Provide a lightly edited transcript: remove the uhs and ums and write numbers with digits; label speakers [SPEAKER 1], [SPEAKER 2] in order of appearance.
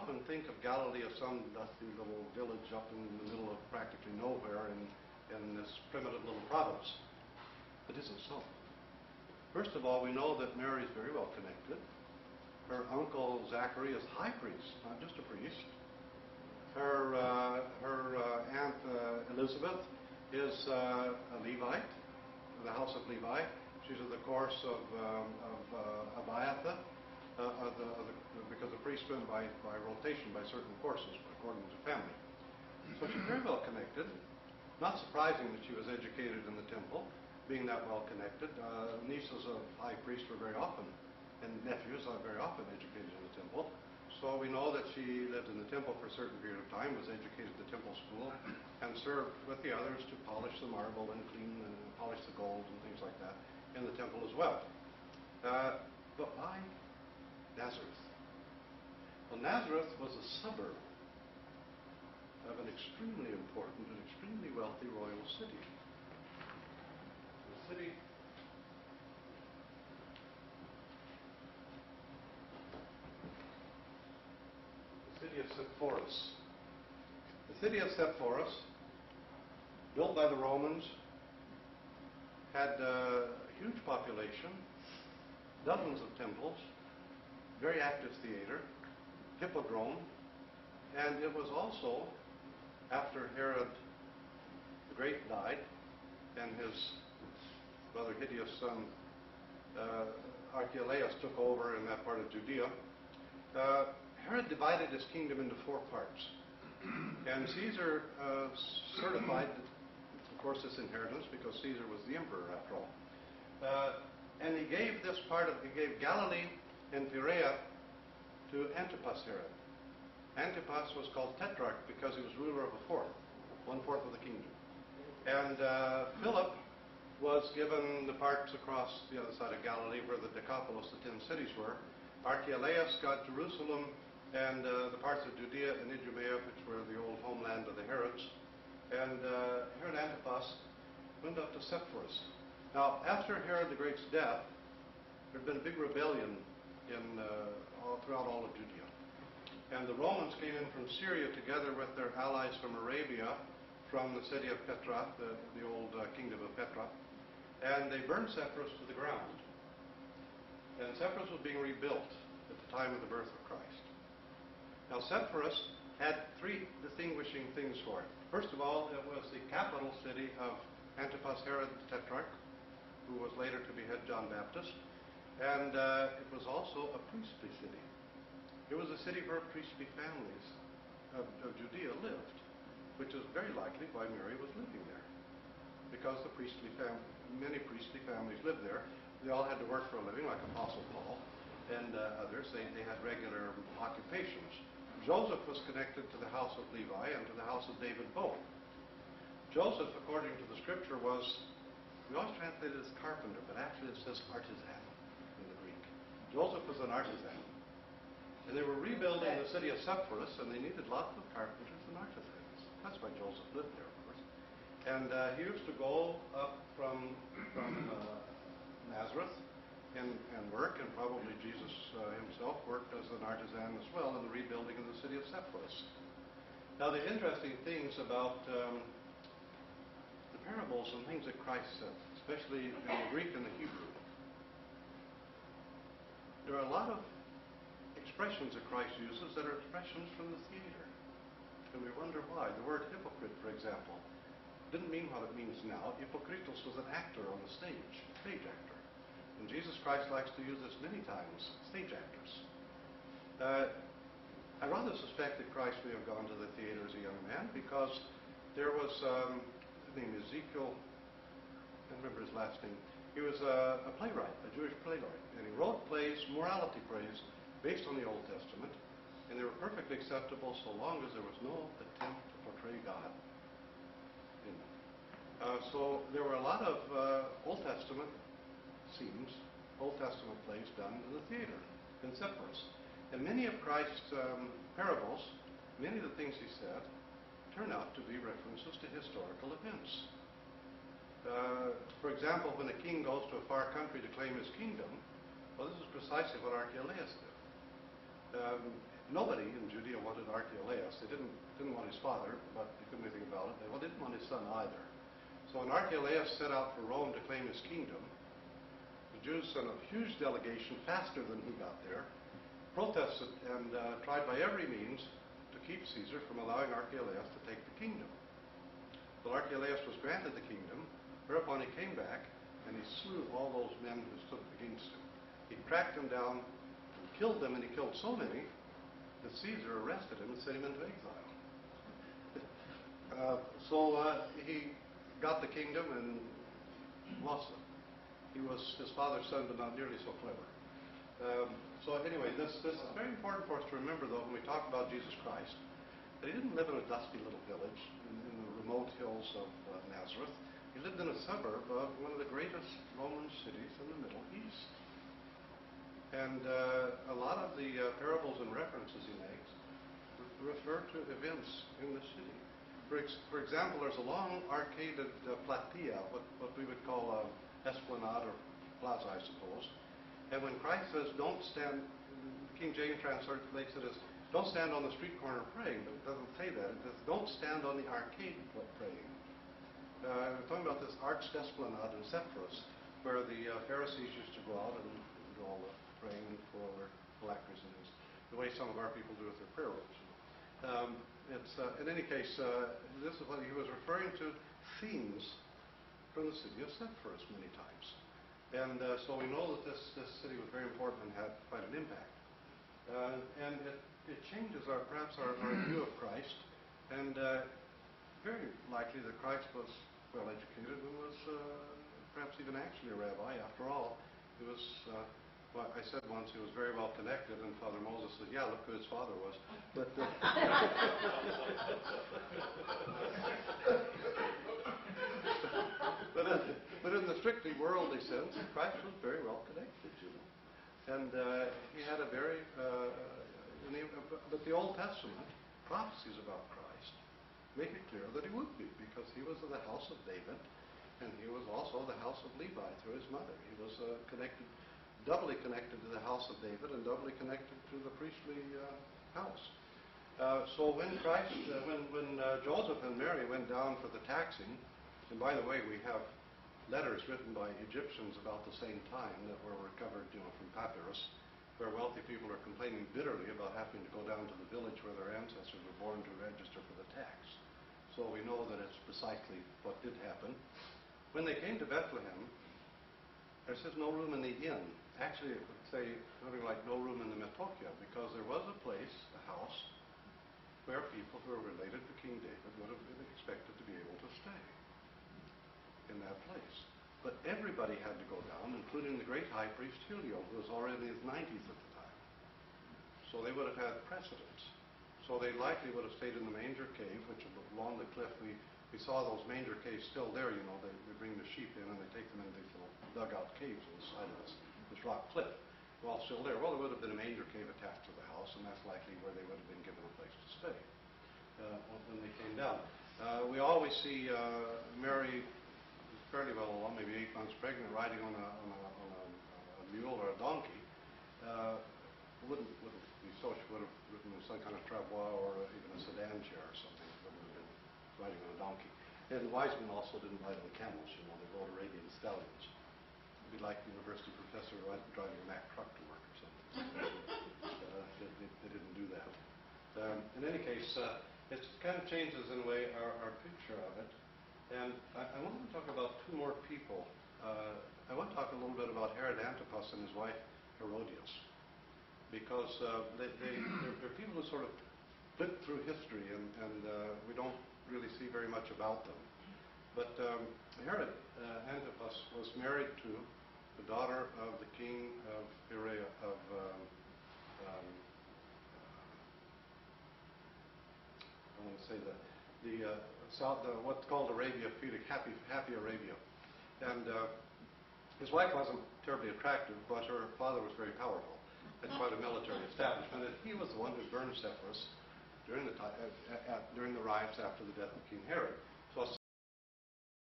[SPEAKER 1] often think of Galilee as some dusty little village up in the middle of practically nowhere in this primitive little province. It isn't so. First of all, we know that Mary is very well connected. Her uncle Zachary is high priest, not just a priest. Her aunt Elizabeth is a Levite, the house of Levi. She's of the course of Abiathar, because the priests went by rotation, by certain courses, according to family. So she's very well connected. Not surprising that she was educated in the temple, being that well connected. Nieces of high priests were very often, and nephews are very often educated in the temple. So we know that she lived in the temple for a certain period of time, was educated at the temple school, and served with the others to polish the marble and clean and polish the gold and things like that in the temple as well. But why Nazareth? Well, Nazareth was a suburb of an extremely important and extremely wealthy royal city. The city of Sepphoris. The city of Sepphoris, built by the Romans, had a huge population, dozens of temples, very active theater, hippodrome, and it was also, after Herod the Great died and his rather hideous son Archelaus took over in that part of Judea, Herod divided his kingdom into 4 parts. And Caesar certified, of course, this inheritance because Caesar was the emperor after all. And he gave Galilee and Perea to Antipas Herod. Antipas was called Tetrarch because he was ruler of a fourth, 1/4 of the kingdom. And Philip was given the parts across the other side of Galilee where the Decapolis, the 10 cities were. Archelaus got Jerusalem and the parts of Judea and Idumea, which were the old homeland of the Herods. And Herod Antipas went up to Sepphoris. Now, after Herod the Great's death, there had been a big rebellion throughout all of Judea. And the Romans came in from Syria together with their allies from Arabia, from the city of Petra, the old kingdom of Petra, and they burned Sepphoris to the ground. And Sepphoris was being rebuilt at the time of the birth of Christ. Now, Sepphoris had 3 distinguishing things for it. First of all, it was the capital city of Antipas Herod the Tetrarch, who was later to behead John Baptist, and it was also a priestly city. It was a city where priestly families of Judea lived, which is very likely why Mary was living there, because many priestly families lived there. They all had to work for a living, like Apostle Paul and others. They had regular occupations. Joseph was connected to the house of Levi and to the house of David both. Joseph, according to the scripture, we always translate it as carpenter, but actually it says artisan in the Greek. Joseph was an artisan. And they were rebuilding the city of Sepphoris, and they needed lots of carpenters and artisans. That's why Joseph lived there, of course. And he used to go up from Nazareth and work, and probably Jesus himself worked as an artisan as well in the rebuilding of the city of Sepphoris. Now, the interesting things about the parables and things that Christ said, especially in the Greek and the Hebrew, there are a lot of expressions that Christ uses that are expressions from the theater. And we wonder why. The word hypocrite, for example, didn't mean what it means now. Hypocritos was an actor on the stage actor. And Jesus Christ likes to use this many times, stage actors. I rather suspect that Christ may have gone to the theater as a young man because there was, his name is Ezekiel, I don't remember his last name. He was a playwright, a Jewish playwright, and he wrote plays, morality plays, based on the Old Testament, and they were perfectly acceptable so long as there was no attempt to portray God in them. So there were a lot of Old Testament scenes, Old Testament plays done in the theater in Sepphoris. And many of Christ's parables, many of the things he said, turn out to be references to historical events. For example, when a king goes to a far country to claim his kingdom, well, this is precisely what Archelaus did. nobody in Judea wanted Archelaus. They didn't want his father, but they couldn't do anything about it. They didn't want his son either. So when Archelaus set out for Rome to claim his kingdom, the Jews sent a huge delegation faster than he got there, protested and tried by every means to keep Caesar from allowing Archelaus to take the kingdom. But Archelaus was granted the kingdom, whereupon he came back and he slew all those men who stood against him. He tracked them down and killed them, and he killed so many that Caesar arrested him and sent him into exile. So he got the kingdom and lost it. He was his father's son, but not nearly so clever. So anyway, this is very important for us to remember, though, when we talk about Jesus Christ, that he didn't live in a dusty little village in the remote hills of Nazareth. He lived in a suburb of one of the greatest Roman cities in the Middle East. And a lot of the parables and references he makes refer to events in the city. For example, there's a long arcaded platea, what we would call an esplanade or plaza, I suppose. And when Christ says, don't stand, King James translates it as, don't stand on the street corner praying, but it doesn't say that. It says, don't stand on the arcade praying. We're talking about this arched esplanade in Sepphoris, where the Pharisees used to go out and do all the praying for their phylacteries and things, the way some of our people do with their prayer robes. In any case, this is what he was referring to, themes from the city of Sepphoris many times. And so we know that this city was very important and had quite an impact. And it changes perhaps our view of Christ. And very likely that Christ was well educated and was perhaps even actually a rabbi. After all, he was, well, I said once he was very well connected, and Father Moses said, yeah, look who his father was. But but in the strictly worldly sense, Christ was very well connected, you know. And he had a very, but the Old Testament prophecies about Christ make it clear that he would be, because he was of the house of David, and he was also the house of Levi through his mother. He was doubly connected to the house of David and doubly connected to the priestly house. So when Joseph and Mary went down for the taxing, and by the way, we have letters written by Egyptians about the same time that were recovered, you know, from papyrus, where wealthy people are complaining bitterly about having to go down to the village where their ancestors were born to register for the tax. So we know that it's precisely what did happen. When they came to Bethlehem, there says no room in the inn. Actually, it would say something like no room in the Metokia, because there was a place, a house, where people who were related to King David would have been expected to be able to stay in that place. But everybody had to go down, including the great high priest Hilio, who was already in his 90s at the time. So they would have had precedence. So they likely would have stayed in the manger cave, which along the cliff, we saw those manger caves still there, you know. They bring the sheep in and they take them into these little dugout caves on the side of this rock cliff. They're all still there. Well, there would have been a manger cave attached to the house, and that's likely where they would have been given a place to stay when they came down. We always see Mary fairly well along, maybe 8 months pregnant, riding on a mule or a donkey. Wouldn't be so. She would have ridden in some kind of travois or even a sedan chair or something. Wouldn't have been riding on a donkey. And wise men also didn't ride on camels. You know, they rode Arabian stallions. It'd be like the university professor driving a Mack truck to work or something. They didn't do that. In any case, it kind of changes in a way our picture of it. And I want to talk about two more people. I want to talk a little bit about Herod Antipas and his wife Herodias, because they're people who sort of flip through history, and we don't really see very much about them. But Herod Antipas was married to the daughter of the king of Perea of I want to say what's called Arabia, Happy Arabia. And his wife wasn't terribly attractive, but her father was very powerful, had quite a military establishment, and he was the one who burned Sepphoris during the riots after the death of King Herod.